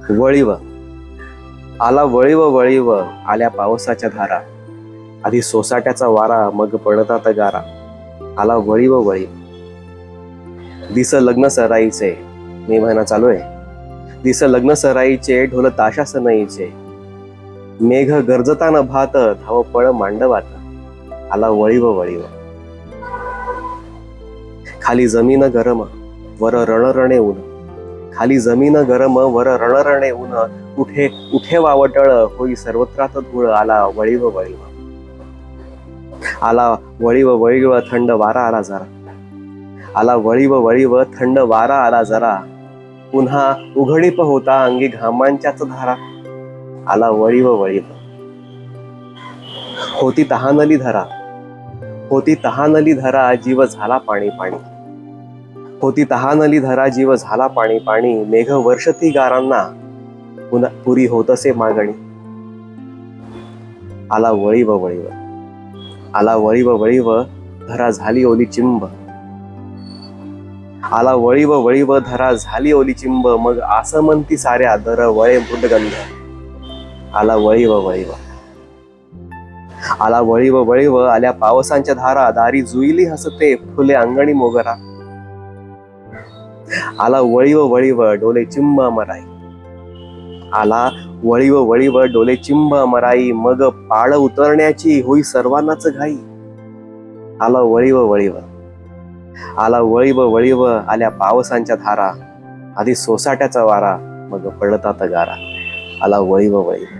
वळीव आला, वळीव वळीव आल्या पावसाच्या धारा, आधी सोसाट्याचा वारा मग पडतात गारा. आला वळीव वळीव. दिस लग्न सराईचे, मी म्हणा चालू आहे. दिस लग्न सराईचे, ढोल ताशा सनईचे, मेघ गरजताना भात, धाव पळ मांडवात. आला वळीव वळीव. खाली जमीन गरम, वर रणरणे ऊन. खाली जमीन गरम, वर रणरणे ऊन. उठे उठे वावटळ, होई सर्वत्रात धूळ. आला वळीव वळीव. आला वळीव वळीव, थंड वारा आला जरा. आला वळीव वळीव, थंड वारा आला जरा. पुन्हा उघडीप होता अंगी घामांच्याच धारा. आला वळीव वळीव. होती तहानली धरा, होती तहानली धरा, जीव झाला पाणी पाणी. होती तहानली धरा, जीव झाला पाणी पाणी. मेघ वर्षती गारांना, पुन्हा पुरी होतसे मागणी. आला वळीव वळीव. आला वळीव वळीव, धरा झाली ओली चिंब. आला वळीव वळीव, धरा झाली ओली चिंब. मग आसमंती साऱ्या, दर वळे मृदगंध. आला वळीव वळीव. आला वळीव वळीव, आल्या पावसांच्या धारा, दारी जुईली हसते, फुले अंगणी मोगरा. आला वळीव वळीव, डोले चिंब अमराई. आला वळीव वळीव, डोले चिंब अमराई. मग पाळ उतरण्याची होई सर्वांनाच घाई. आला वळीव वळीव. आला वळीव वळीव, आल्या पावसांच्या धारा, आधी सोसाट्याचा वारा, मग पडतात गारा. आला वळीव वळीव.